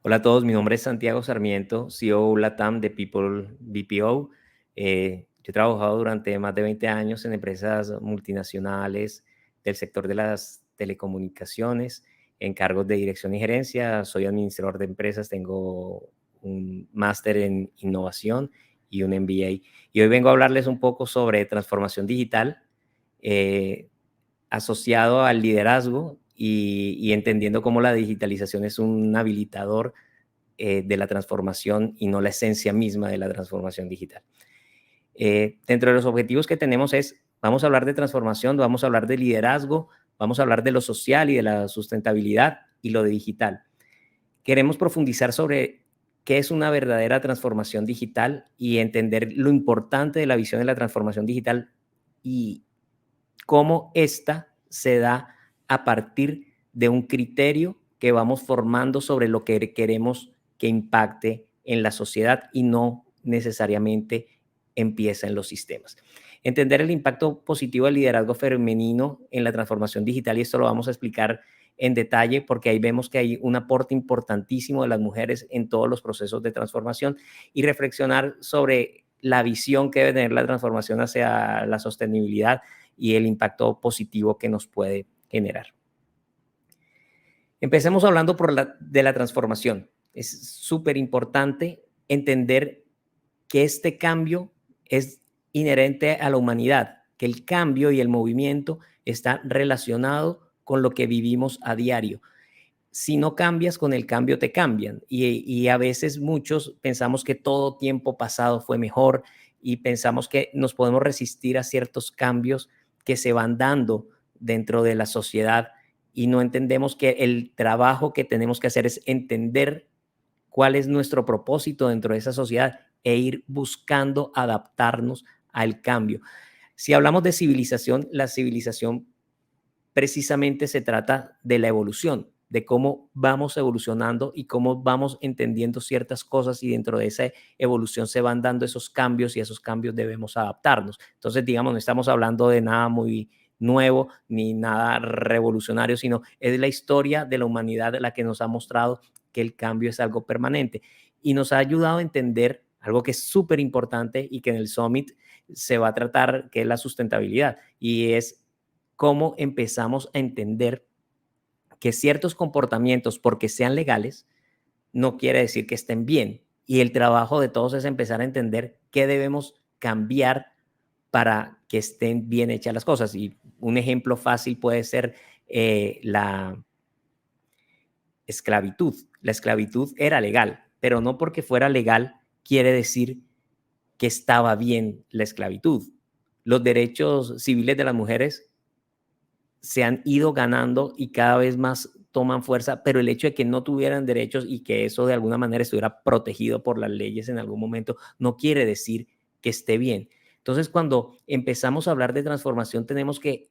Hola a todos, mi nombre es Santiago Sarmiento, CEO LATAM de People BPO. Yo he trabajado durante más de 20 años en empresas multinacionales del sector de las telecomunicaciones, en cargos de dirección y gerencia. Soy administrador de empresas, tengo un máster en innovación y un MBA. Y hoy vengo a hablarles un poco sobre transformación digital, eh, asociado al liderazgo y entendiendo cómo la digitalización es un habilitador de la transformación y no la esencia misma de la transformación digital. Dentro de los objetivos que tenemos vamos a hablar de transformación, vamos a hablar de liderazgo, vamos a hablar de lo social y de la sustentabilidad y lo de digital. Queremos profundizar sobre qué es una verdadera transformación digital y entender lo importante de la visión de la transformación digital y cómo esta se da a partir de un criterio que vamos formando sobre lo que queremos que impacte en la sociedad y no necesariamente empieza en los sistemas. Entender el impacto positivo del liderazgo femenino en la transformación digital, y esto lo vamos a explicar en detalle porque ahí vemos que hay un aporte importantísimo de las mujeres en todos los procesos de transformación, y reflexionar sobre la visión que debe tener la transformación hacia la sostenibilidad y el impacto positivo que nos puede generar. Empecemos hablando de la transformación. Es súper importante entender que este cambio es inherente a la humanidad, que el cambio y el movimiento está relacionado con lo que vivimos a diario. Si no cambias, con el cambio te cambian. Y a veces muchos pensamos que todo tiempo pasado fue mejor y pensamos que nos podemos resistir a ciertos cambios que se van dando dentro de la sociedad, y no entendemos que el trabajo que tenemos que hacer es entender cuál es nuestro propósito dentro de esa sociedad e ir buscando adaptarnos al cambio. Si hablamos de civilización, la civilización precisamente se trata de la evolución, de cómo vamos evolucionando y cómo vamos entendiendo ciertas cosas, y dentro de esa evolución se van dando esos cambios y a esos cambios debemos adaptarnos. Entonces, digamos, no estamos hablando de nada muy nuevo ni nada revolucionario, sino es la historia de la humanidad la que nos ha mostrado que el cambio es algo permanente y nos ha ayudado a entender algo que es súper importante y que en el Summit se va a tratar, que es la sustentabilidad, y es cómo empezamos a entender que ciertos comportamientos, porque sean legales, no quiere decir que estén bien. Y el trabajo de todos es empezar a entender qué debemos cambiar para que estén bien hechas las cosas. Y un ejemplo fácil puede ser la esclavitud. La esclavitud era legal, pero no porque fuera legal quiere decir que estaba bien la esclavitud. Los derechos civiles de las mujeres se han ido ganando y cada vez más toman fuerza, pero el hecho de que no tuvieran derechos y que eso de alguna manera estuviera protegido por las leyes en algún momento, no quiere decir que esté bien. Entonces, cuando empezamos a hablar de transformación, tenemos que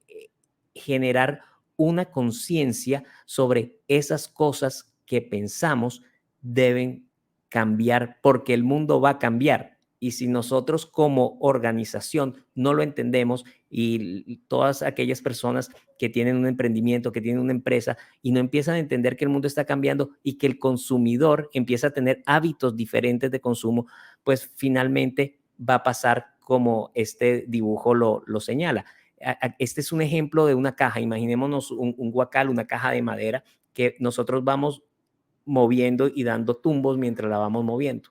generar una conciencia sobre esas cosas que pensamos deben cambiar, porque el mundo va a cambiar. Y si nosotros como organización no lo entendemos, y todas aquellas personas que tienen un emprendimiento, que tienen una empresa y no empiezan a entender que el mundo está cambiando y que el consumidor empieza a tener hábitos diferentes de consumo, pues finalmente va a pasar como este dibujo lo señala. Este es un ejemplo de una caja. Imaginémonos un guacal, una caja de madera que nosotros vamos moviendo y dando tumbos mientras la vamos moviendo.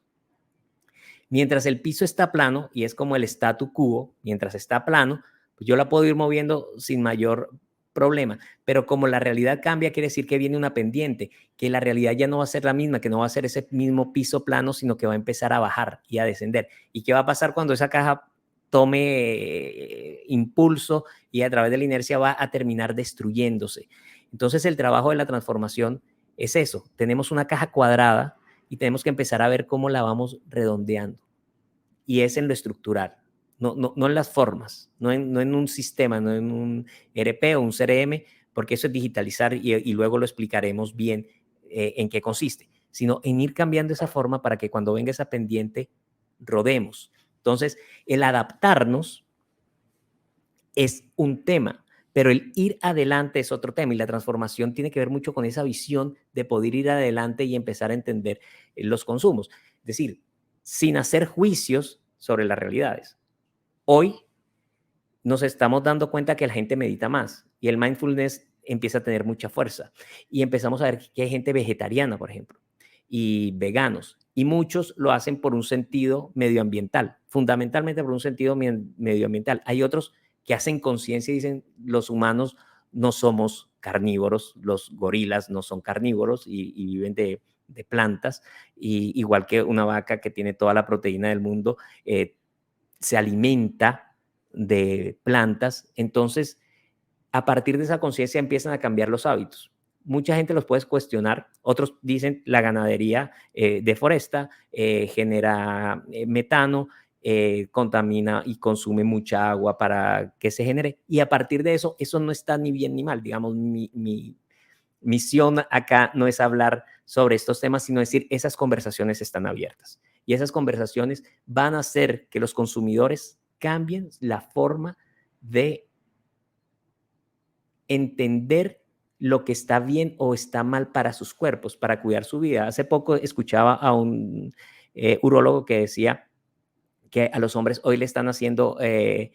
Mientras el piso está plano, y es como el statu quo, mientras está plano, pues yo la puedo ir moviendo sin mayor problema. Pero como la realidad cambia, quiere decir que viene una pendiente, que la realidad ya no va a ser la misma, que no va a ser ese mismo piso plano, sino que va a empezar a bajar y a descender. ¿Y qué va a pasar cuando esa caja tome impulso y a través de la inercia va a terminar destruyéndose? Entonces el trabajo de la transformación es eso. Tenemos una caja cuadrada y tenemos que empezar a ver cómo la vamos redondeando. Y es en lo estructural, no en las formas, no en un sistema, no en un ERP o un CRM, porque eso es digitalizar y luego lo explicaremos bien en qué consiste, sino en ir cambiando esa forma para que cuando venga esa pendiente rodemos. Entonces, el adaptarnos es un tema, Pero el ir adelante es otro tema y la transformación tiene que ver mucho con esa visión de poder ir adelante y empezar a entender los consumos. Es decir, sin hacer juicios sobre las realidades. Hoy nos estamos dando cuenta que la gente medita más y el mindfulness empieza a tener mucha fuerza. Y empezamos a ver que hay gente vegetariana, por ejemplo, y veganos. Y muchos lo hacen por un sentido medioambiental, fundamentalmente por un sentido medioambiental. Hay otros que hacen conciencia y dicen, los humanos no somos carnívoros, los gorilas no son carnívoros y viven de plantas, y igual que una vaca que tiene toda la proteína del mundo, se alimenta de plantas. Entonces, a partir de esa conciencia empiezan a cambiar los hábitos. Mucha gente los puede cuestionar, otros dicen la ganadería deforesta, genera metano, contamina y consume mucha agua para que se genere. Y a partir de eso, eso no está ni bien ni mal. Digamos, mi misión acá no es hablar sobre estos temas, sino decir, esas conversaciones están abiertas. Y esas conversaciones van a hacer que los consumidores cambien la forma de entender lo que está bien o está mal para sus cuerpos, para cuidar su vida. Hace poco escuchaba a un urólogo que decía que a los hombres hoy le están haciendo el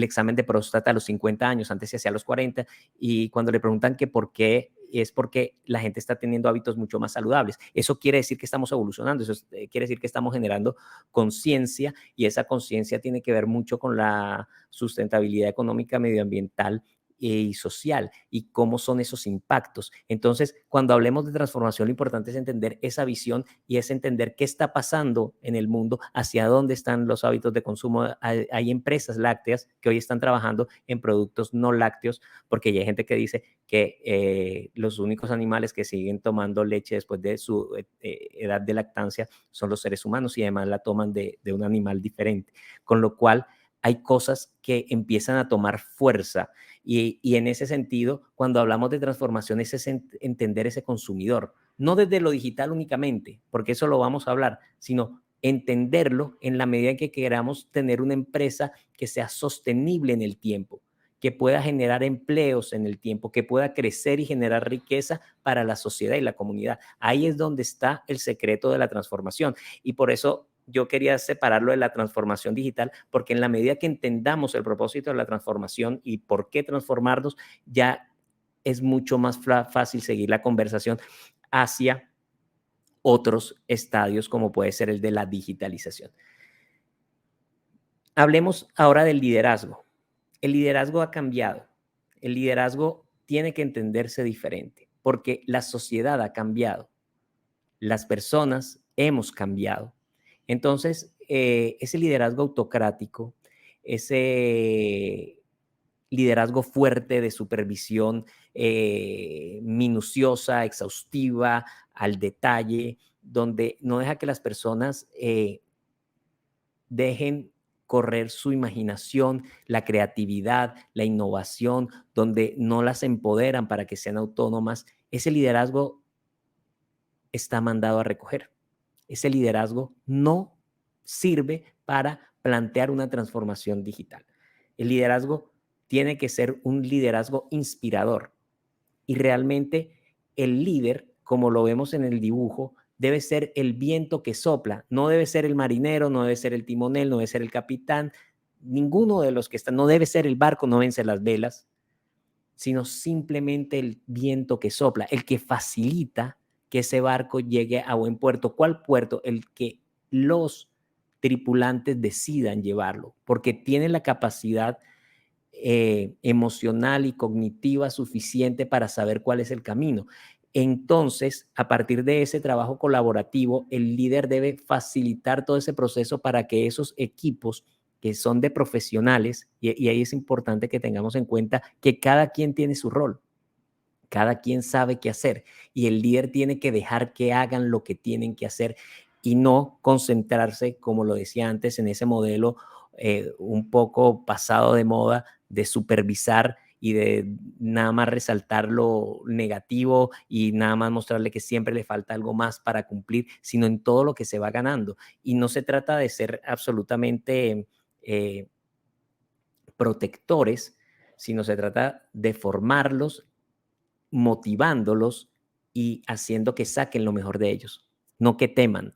examen de próstata a los 50 años, antes se hacía a los 40, y cuando le preguntan que por qué, es porque la gente está teniendo hábitos mucho más saludables. Eso quiere decir que estamos evolucionando, eso quiere decir que estamos generando conciencia, y esa conciencia tiene que ver mucho con la sustentabilidad económica, medioambiental y social, y cómo son esos impactos. Entonces, cuando hablemos de transformación, lo importante es entender esa visión y es entender qué está pasando en el mundo, hacia dónde están los hábitos de consumo. Hay empresas lácteas que hoy están trabajando en productos no lácteos, porque ya hay gente que dice que los únicos animales que siguen tomando leche después de su edad de lactancia son los seres humanos, y además la toman de un animal diferente. Con lo cual, hay cosas que empiezan a tomar fuerza, y en ese sentido, cuando hablamos de transformaciones, es entender ese consumidor, no desde lo digital únicamente, porque eso lo vamos a hablar, sino entenderlo en la medida en que queramos tener una empresa que sea sostenible en el tiempo, que pueda generar empleos en el tiempo, que pueda crecer y generar riqueza para la sociedad y la comunidad. Ahí es donde está el secreto de la transformación, y por eso yo quería separarlo de la transformación digital, porque en la medida que entendamos el propósito de la transformación y por qué transformarnos, ya es mucho más fácil seguir la conversación hacia otros estadios, como puede ser el de la digitalización. Hablemos ahora del liderazgo. El liderazgo ha cambiado. El liderazgo tiene que entenderse diferente, porque la sociedad ha cambiado. Las personas hemos cambiado. Entonces, ese liderazgo autocrático, ese liderazgo fuerte de supervisión minuciosa, exhaustiva, al detalle, donde no deja que las personas dejen correr su imaginación, la creatividad, la innovación, donde no las empoderan para que sean autónomas. Ese liderazgo está mandado a recoger. Ese liderazgo no sirve para plantear una transformación digital. El liderazgo tiene que ser un liderazgo inspirador, y realmente el líder, como lo vemos en el dibujo, debe ser el viento que sopla, no debe ser el marinero, no debe ser el timonel, no debe ser el capitán, ninguno de los que están, no debe ser el barco, no deben ser las velas, sino simplemente el viento que sopla, el que facilita que ese barco llegue a buen puerto. ¿Cuál puerto? El que los tripulantes decidan llevarlo, porque tienen la capacidad emocional y cognitiva suficiente para saber cuál es el camino. Entonces, a partir de ese trabajo colaborativo, el líder debe facilitar todo ese proceso para que esos equipos que son de profesionales, y ahí es importante que tengamos en cuenta que cada quien tiene su rol, cada quien sabe qué hacer, y el líder tiene que dejar que hagan lo que tienen que hacer y no concentrarse, como lo decía antes, en ese modelo un poco pasado de moda de supervisar y de nada más resaltar lo negativo y nada más mostrarle que siempre le falta algo más para cumplir, sino en todo lo que se va ganando. Y no se trata de ser absolutamente protectores, sino se trata de formarlos, motivándolos y haciendo que saquen lo mejor de ellos, no que teman,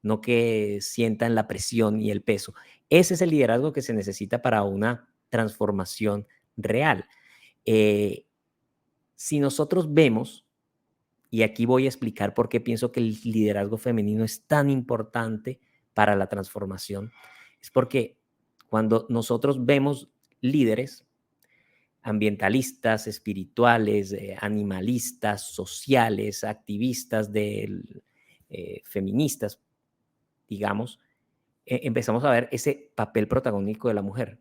no que sientan la presión y el peso. Ese es el liderazgo que se necesita para una transformación real. Eh, si nosotros vemos, y aquí voy a explicar por qué pienso que el liderazgo femenino es tan importante para la transformación, es porque cuando nosotros vemos líderes ambientalistas, espirituales, animalistas, sociales, activistas, feministas, digamos, empezamos a ver ese papel protagónico de la mujer.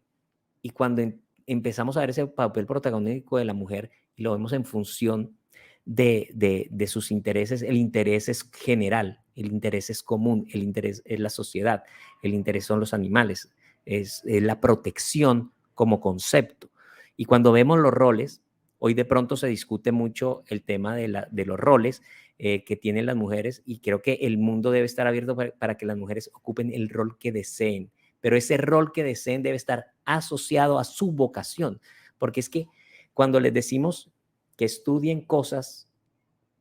Y cuando empezamos a ver ese papel protagónico de la mujer y lo vemos en función de sus intereses, el interés es general, el interés es común, el interés es la sociedad, el interés son los animales, es la protección como concepto. Y cuando vemos los roles, hoy de pronto se discute mucho el tema de los roles que tienen las mujeres y creo que el mundo debe estar abierto para que las mujeres ocupen el rol que deseen, pero ese rol que deseen debe estar asociado a su vocación, porque es que cuando les decimos que estudien cosas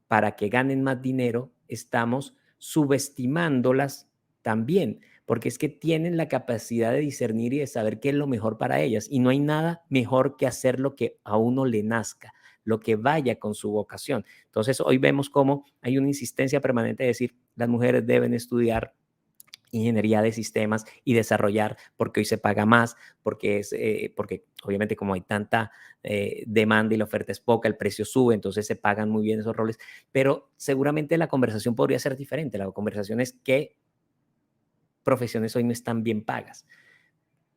para que ganen más dinero, estamos subestimándolas también, porque es que tienen la capacidad de discernir y de saber qué es lo mejor para ellas, y no hay nada mejor que hacer lo que a uno le nazca, lo que vaya con su vocación. Entonces, hoy vemos cómo hay una insistencia permanente de decir, las mujeres deben estudiar ingeniería de sistemas y desarrollar, porque hoy se paga más, porque obviamente como hay tanta demanda y la oferta es poca, el precio sube, entonces se pagan muy bien esos roles, pero seguramente la conversación podría ser diferente. La conversación es qué profesiones hoy no están bien pagas.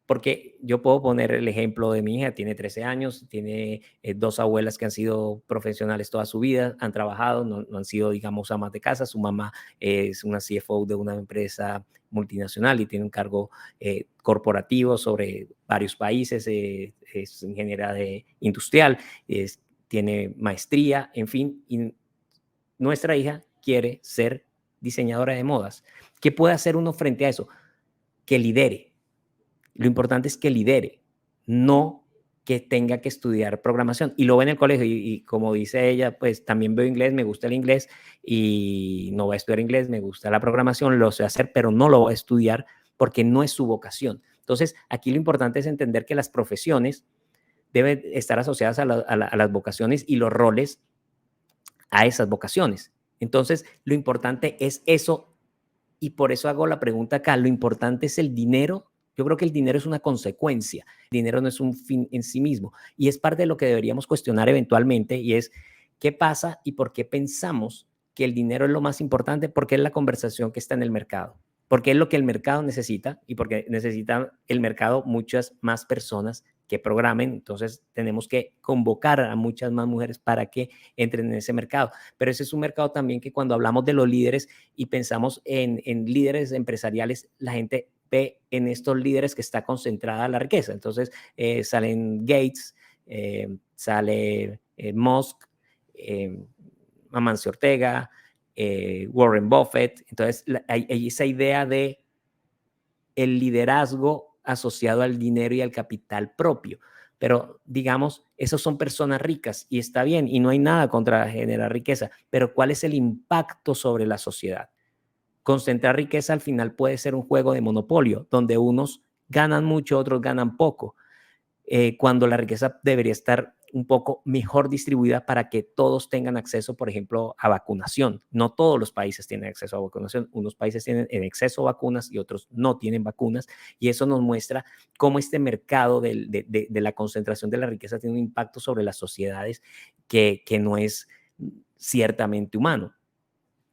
Porque yo puedo poner el ejemplo de mi hija, tiene 13 años, tiene 2 abuelas que han sido profesionales toda su vida, han trabajado, no han sido, digamos, amas de casa. Su mamá es una CFO de una empresa multinacional y tiene un cargo corporativo sobre varios países, es ingeniera industrial, tiene maestría, en fin, y nuestra hija quiere ser diseñadora de modas. ¿Qué puede hacer uno frente a eso? Que lidere. Lo importante es que lidere, no que tenga que estudiar programación. Y lo ve en el colegio y como dice ella, pues también veo inglés, me gusta el inglés y no voy a estudiar inglés, me gusta la programación, lo sé hacer, pero no lo voy a estudiar porque no es su vocación. Entonces, aquí lo importante es entender que las profesiones deben estar asociadas a las vocaciones y los roles a esas vocaciones. Entonces, lo importante es eso y por eso hago la pregunta acá. Lo importante es el dinero. Yo creo que el dinero es una consecuencia. El dinero no es un fin en sí mismo. Y es parte de lo que deberíamos cuestionar eventualmente y es qué pasa y por qué pensamos que el dinero es lo más importante, porque es la conversación que está en el mercado, porque es lo que el mercado necesita y porque necesita el mercado muchas más personas que programen. Entonces tenemos que convocar a muchas más mujeres para que entren en ese mercado. Pero ese es un mercado también que cuando hablamos de los líderes y pensamos en líderes empresariales, la gente ve en estos líderes que está concentrada la riqueza. Entonces salen Gates, sale Musk, Amancio Ortega, Warren Buffett. Entonces hay esa idea de el liderazgo asociado al dinero y al capital propio. Pero digamos, esos son personas ricas y está bien y no hay nada contra generar riqueza, pero ¿cuál es el impacto sobre la sociedad? Concentrar riqueza al final puede ser un juego de monopolio, donde unos ganan mucho, otros ganan poco, cuando la riqueza debería estar un poco mejor distribuida para que todos tengan acceso, por ejemplo, a vacunación. No todos los países tienen acceso a vacunación. Unos países tienen en exceso vacunas y otros no tienen vacunas. Y eso nos muestra cómo este mercado de la concentración de la riqueza tiene un impacto sobre las sociedades que no es ciertamente humano.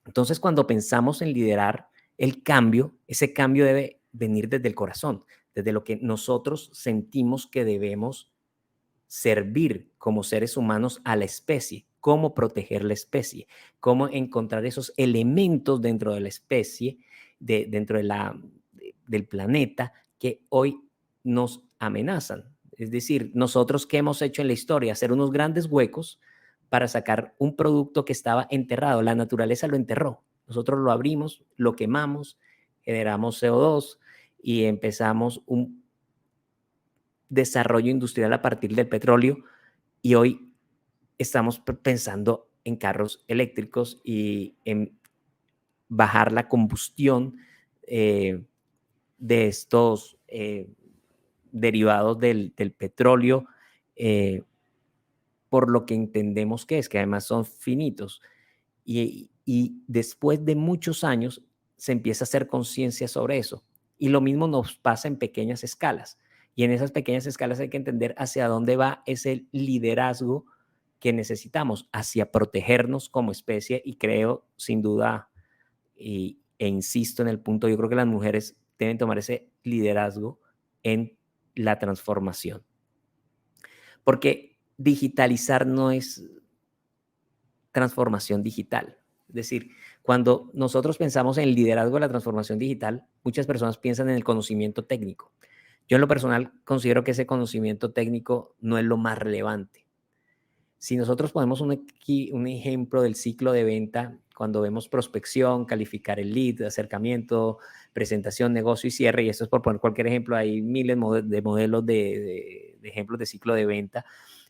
Entonces, cuando pensamos en liderar el cambio, ese cambio debe venir desde el corazón, desde lo que nosotros sentimos que debemos servir como seres humanos a la especie, cómo proteger la especie, cómo encontrar esos elementos dentro de la especie, dentro del planeta que hoy nos amenazan. Es decir, nosotros qué hemos hecho en la historia, hacer unos grandes huecos para sacar un producto que estaba enterrado. La naturaleza lo enterró. Nosotros lo abrimos, lo quemamos, generamos CO2 y empezamos desarrollo industrial a partir del petróleo y hoy estamos pensando en carros eléctricos y en bajar la combustión de estos derivados del petróleo, por lo que entendemos que es, que además son finitos. Y después de muchos años se empieza a hacer conciencia sobre eso. Y lo mismo nos pasa en pequeñas escalas. Y en esas pequeñas escalas hay que entender hacia dónde va ese liderazgo que necesitamos, hacia protegernos como especie. Y creo, sin duda, e insisto en el punto, yo creo que las mujeres deben tomar ese liderazgo en la transformación. Porque digitalizar no es transformación digital. Es decir, cuando nosotros pensamos en el liderazgo de la transformación digital, muchas personas piensan en el conocimiento técnico. Yo en lo personal considero que ese conocimiento técnico no es lo más relevante. Si nosotros ponemos un ejemplo del ciclo de venta, cuando vemos prospección, calificar el lead, acercamiento, presentación, negocio y cierre, y esto es por poner cualquier ejemplo, hay miles de modelos de ejemplos de ciclo de venta,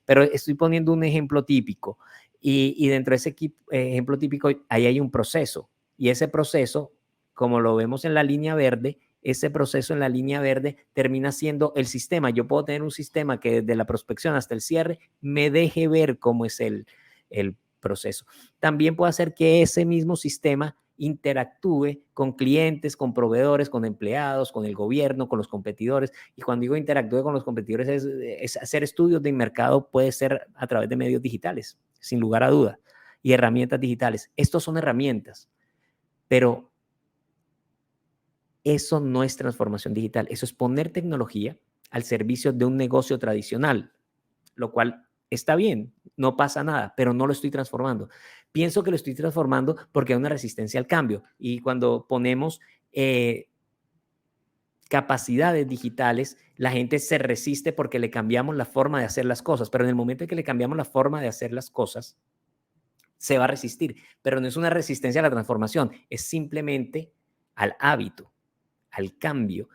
pero estoy poniendo un ejemplo típico. Y dentro de ese ejemplo típico, ahí hay un proceso. Y ese proceso, como lo vemos en la línea verde, ese proceso en la línea verde termina siendo el sistema. Yo puedo tener un sistema que desde la prospección hasta el cierre me deje ver cómo es el proceso. También puedo hacer que ese mismo sistema interactúe con clientes, con proveedores, con empleados, con el gobierno, con los competidores. Y cuando digo interactúe con los competidores es hacer estudios de mercado, puede ser a través de medios digitales, sin lugar a duda, y herramientas digitales. Estos son herramientas, pero eso no es transformación digital. Eso es poner tecnología al servicio de un negocio tradicional, lo cual está bien, no pasa nada, pero no lo estoy transformando. Pienso que lo estoy transformando porque hay una resistencia al cambio. Y cuando ponemos capacidades digitales, la gente se resiste porque le cambiamos la forma de hacer las cosas. Pero en el momento en que le cambiamos la forma de hacer las cosas, se va a resistir. Pero no es una resistencia a la transformación, es simplemente al hábito, al cambio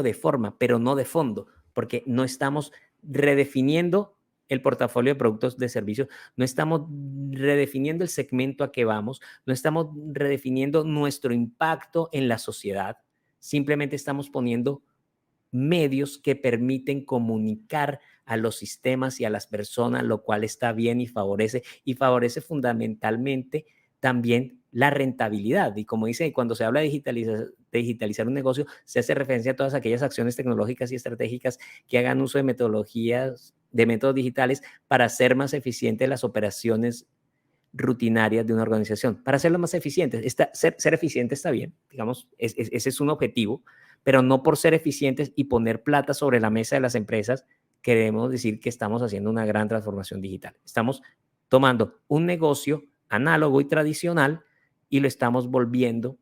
de forma, pero no de fondo, porque no estamos redefiniendo el portafolio de productos de servicios, no estamos redefiniendo el segmento a que vamos, no estamos redefiniendo nuestro impacto en la sociedad, simplemente estamos poniendo medios que permiten comunicar a los sistemas y a las personas, lo cual está bien y favorece fundamentalmente también la rentabilidad. Y como dice, cuando se habla de digitalizar un negocio, se hace referencia a todas aquellas acciones tecnológicas y estratégicas que hagan uso de metodologías, de métodos digitales para hacer más eficientes las operaciones rutinarias de una organización. Para hacerlo más eficientes, ser eficiente está bien, digamos, ese es un objetivo, pero no por ser eficientes y poner plata sobre la mesa de las empresas, queremos decir que estamos haciendo una gran transformación digital. Estamos tomando un negocio análogo y tradicional y lo estamos volviendo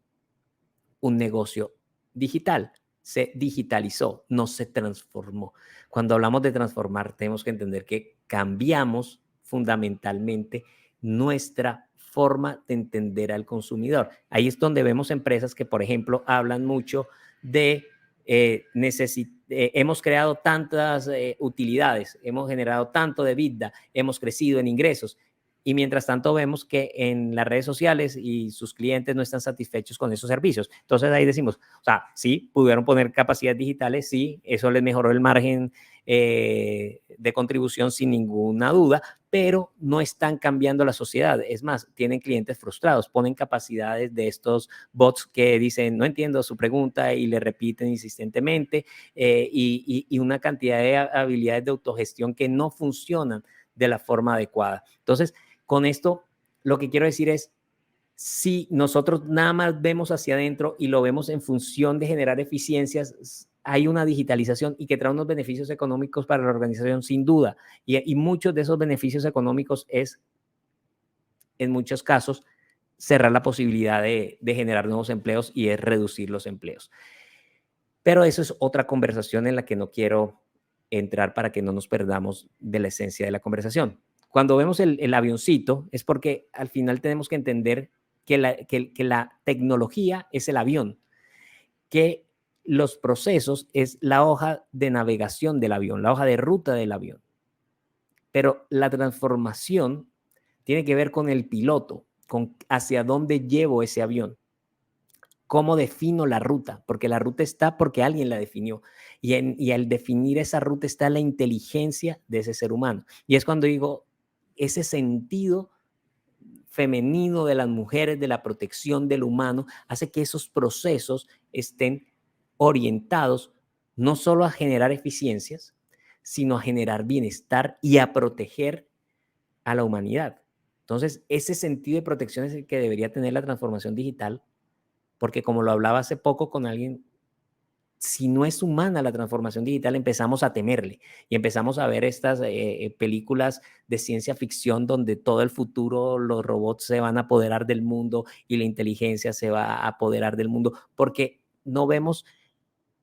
un negocio digital. Se digitalizó, no se transformó. Cuando hablamos de transformar, tenemos que entender que cambiamos fundamentalmente nuestra forma de entender al consumidor. Ahí es donde vemos empresas que, por ejemplo, hablan mucho de hemos creado tantas utilidades, hemos generado tanto de EBITDA, hemos crecido en ingresos. Y mientras tanto vemos que en las redes sociales y sus clientes no están satisfechos con esos servicios. Entonces ahí decimos, o sea, sí, pudieron poner capacidades digitales, sí, eso les mejoró el margen de contribución sin ninguna duda, pero no están cambiando la sociedad. Es más, tienen clientes frustrados, ponen capacidades de estos bots que dicen, no entiendo su pregunta y le repiten insistentemente y una cantidad de habilidades de autogestión que no funcionan de la forma adecuada. Entonces, con esto, lo que quiero decir es, si nosotros nada más vemos hacia adentro y lo vemos en función de generar eficiencias, hay una digitalización y que trae unos beneficios económicos para la organización, sin duda. Y muchos de esos beneficios económicos es, en muchos casos, cerrar la posibilidad de generar nuevos empleos y es reducir los empleos. Pero eso es otra conversación en la que no quiero entrar para que no nos perdamos de la esencia de la conversación. Cuando vemos el avioncito es porque al final tenemos que entender que la tecnología es el avión, que los procesos es la hoja de navegación del avión, la hoja de ruta del avión. Pero la transformación tiene que ver con el piloto, con hacia dónde llevo ese avión. ¿Cómo defino la ruta? Porque la ruta está porque alguien la definió. Y al definir esa ruta está la inteligencia de ese ser humano. Y es cuando digo, ese sentido femenino de las mujeres, de la protección del humano, hace que esos procesos estén orientados no solo a generar eficiencias, sino a generar bienestar y a proteger a la humanidad. Entonces, ese sentido de protección es el que debería tener la transformación digital, porque como lo hablaba hace poco con alguien, si no es humana la transformación digital, empezamos a temerle y empezamos a ver estas películas de ciencia ficción donde todo el futuro los robots se van a apoderar del mundo y la inteligencia se va a apoderar del mundo, porque no vemos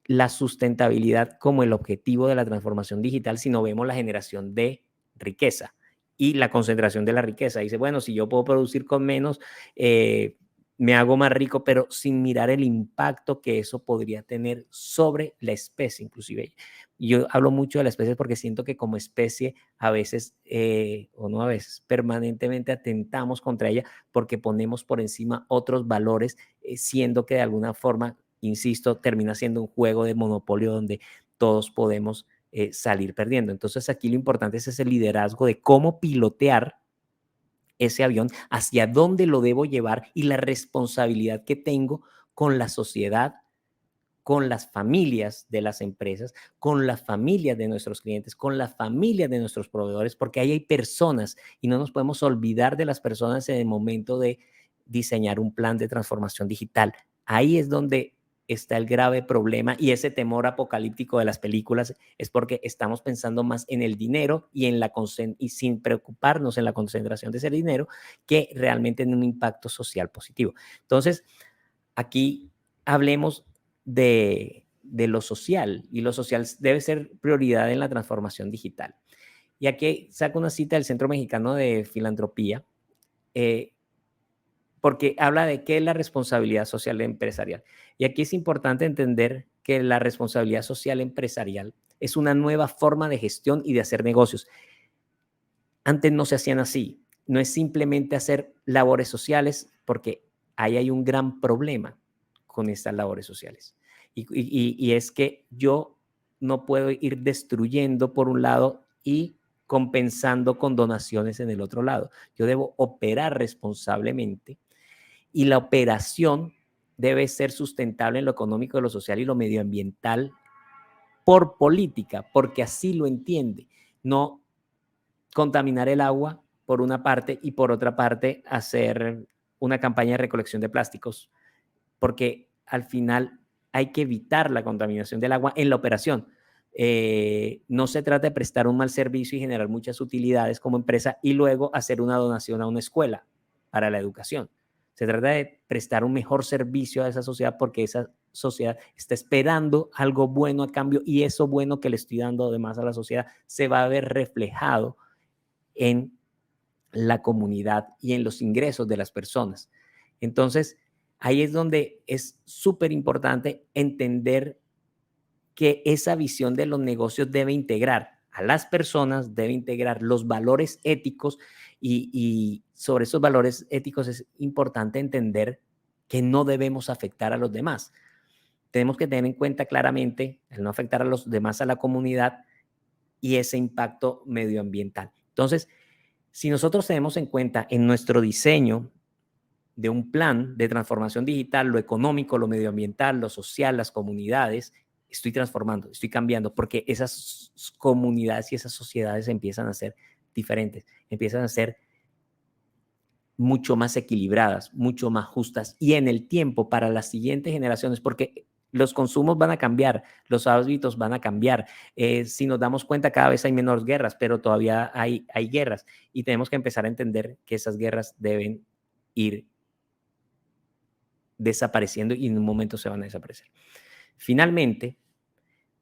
la sustentabilidad como el objetivo de la transformación digital, sino vemos la generación de riqueza y la concentración de la riqueza. Dice, bueno, si yo puedo producir con menos, me hago más rico, pero sin mirar el impacto que eso podría tener sobre la especie, inclusive. Yo hablo mucho de la especie porque siento que como especie a veces, o no a veces, permanentemente atentamos contra ella porque ponemos por encima otros valores, siendo que de alguna forma, insisto, termina siendo un juego de monopolio donde todos podemos salir perdiendo. Entonces aquí lo importante es ese liderazgo de cómo pilotear ese avión, hacia dónde lo debo llevar y la responsabilidad que tengo con la sociedad, con las familias de las empresas, con las familias de nuestros clientes, con las familias de nuestros proveedores, porque ahí hay personas y no nos podemos olvidar de las personas en el momento de diseñar un plan de transformación digital. Ahí es donde está el grave problema y ese temor apocalíptico de las películas es porque estamos pensando más en el dinero y, y sin preocuparnos en la concentración de ese dinero que realmente en un impacto social positivo. Entonces, aquí hablemos de lo social y lo social debe ser prioridad en la transformación digital. Y aquí saco una cita del Centro Mexicano de Filantropía, eh, porque habla de qué es la responsabilidad social empresarial. Y aquí es importante entender que la responsabilidad social empresarial es una nueva forma de gestión y de hacer negocios. Antes no se hacían así. No es simplemente hacer labores sociales, porque ahí hay un gran problema con estas labores sociales. Y es que yo no puedo ir destruyendo por un lado y compensando con donaciones en el otro lado. Yo debo operar responsablemente y la operación debe ser sustentable en lo económico, lo social y lo medioambiental por política, porque así lo entiende. No contaminar el agua por una parte y por otra parte hacer una campaña de recolección de plásticos, porque al final hay que evitar la contaminación del agua en la operación. No se trata de prestar un mal servicio y generar muchas utilidades como empresa y luego hacer una donación a una escuela para la educación. Se trata de prestar un mejor servicio a esa sociedad porque esa sociedad está esperando algo bueno a cambio y eso bueno que le estoy dando además a la sociedad se va a ver reflejado en la comunidad y en los ingresos de las personas. Entonces, ahí es donde es súper importante entender que esa visión de los negocios debe integrar a las personas, debe integrar los valores éticos y sobre esos valores éticos es importante entender que no debemos afectar a los demás. Tenemos que tener en cuenta claramente el no afectar a los demás, a la comunidad y ese impacto medioambiental. Entonces, si nosotros tenemos en cuenta en nuestro diseño de un plan de transformación digital, lo económico, lo medioambiental, lo social, las comunidades, estoy transformando, estoy cambiando, porque esas comunidades y esas sociedades empiezan a ser diferentes, empiezan a ser mucho más equilibradas, mucho más justas y en el tiempo para las siguientes generaciones, porque los consumos van a cambiar, los hábitos van a cambiar. Si nos damos cuenta, cada vez hay menos guerras, pero todavía hay guerras y tenemos que empezar a entender que esas guerras deben ir desapareciendo y en un momento se van a desaparecer. Finalmente,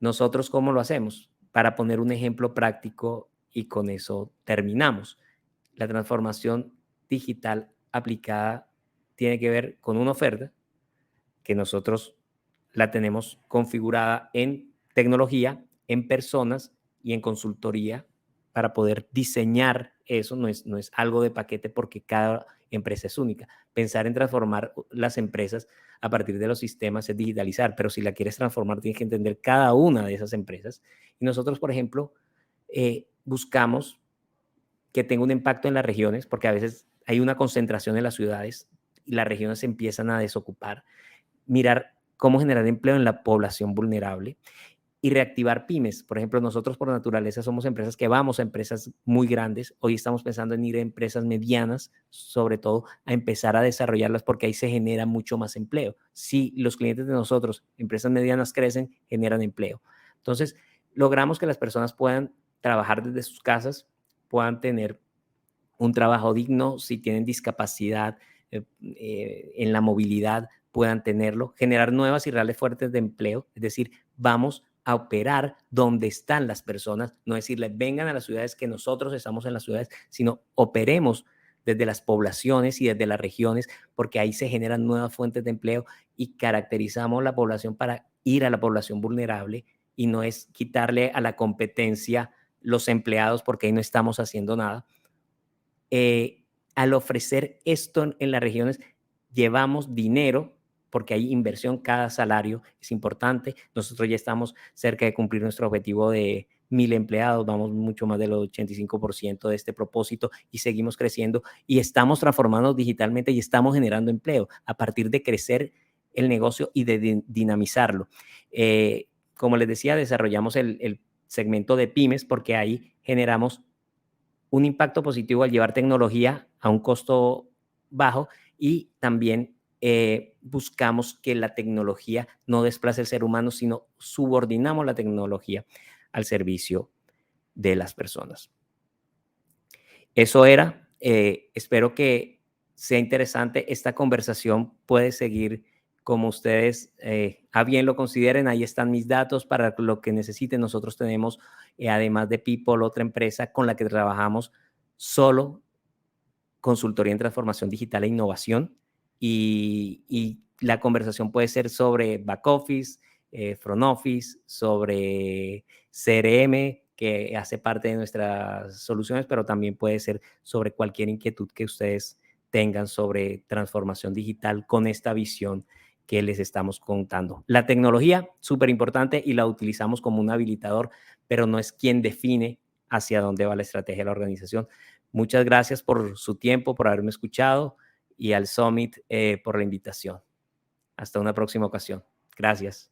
nosotros, ¿cómo lo hacemos? Para poner un ejemplo práctico y con eso terminamos. La transformación digital aplicada tiene que ver con una oferta que nosotros la tenemos configurada en tecnología, en personas y en consultoría para poder diseñar eso. No es algo de paquete porque cada empresa es única. Pensar en transformar las empresas a partir de los sistemas es digitalizar, pero si la quieres transformar tienes que entender cada una de esas empresas. Y nosotros, por ejemplo, buscamos que tenga un impacto en las regiones, porque a veces hay una concentración en las ciudades y las regiones se empiezan a desocupar. Mirar cómo generar empleo en la población vulnerable y reactivar pymes. Por ejemplo, nosotros por naturaleza somos empresas que vamos a empresas muy grandes. Hoy estamos pensando en ir a empresas medianas, sobre todo a empezar a desarrollarlas porque ahí se genera mucho más empleo. Si los clientes de nosotros, empresas medianas, crecen, generan empleo. Entonces, logramos que las personas puedan trabajar desde sus casas, puedan tener un trabajo digno, si tienen discapacidad en la movilidad, puedan tenerlo, generar nuevas y reales fuentes de empleo, es decir, vamos a operar donde están las personas, no decirles vengan a las ciudades que nosotros estamos en las ciudades, sino operemos desde las poblaciones y desde las regiones, porque ahí se generan nuevas fuentes de empleo y caracterizamos la población para ir a la población vulnerable y no es quitarle a la competencia los empleados porque ahí no estamos haciendo nada. Al ofrecer esto en las regiones, llevamos dinero porque hay inversión, cada salario es importante. Nosotros ya estamos cerca de cumplir nuestro objetivo de 1,000 empleados, vamos mucho más del 85% de este propósito y seguimos creciendo y estamos transformando digitalmente y estamos generando empleo a partir de crecer el negocio y de dinamizarlo. Como les decía, desarrollamos el segmento de pymes porque ahí generamos un impacto positivo al llevar tecnología a un costo bajo y también buscamos que la tecnología no desplace al ser humano, sino subordinamos la tecnología al servicio de las personas. Eso era, espero que sea interesante. Esta conversación puede seguir como ustedes a bien lo consideren. Ahí están mis datos para lo que necesiten. Nosotros tenemos, además de People, otra empresa con la que trabajamos solo consultoría en transformación digital e innovación. Y la conversación puede ser sobre back office, front office, sobre CRM, que hace parte de nuestras soluciones, pero también puede ser sobre cualquier inquietud que ustedes tengan sobre transformación digital con esta visión que les estamos contando. La tecnología, súper importante y la utilizamos como un habilitador, pero no es quien define hacia dónde va la estrategia de la organización. Muchas gracias por su tiempo, por haberme escuchado y al Summit por la invitación. Hasta una próxima ocasión. Gracias.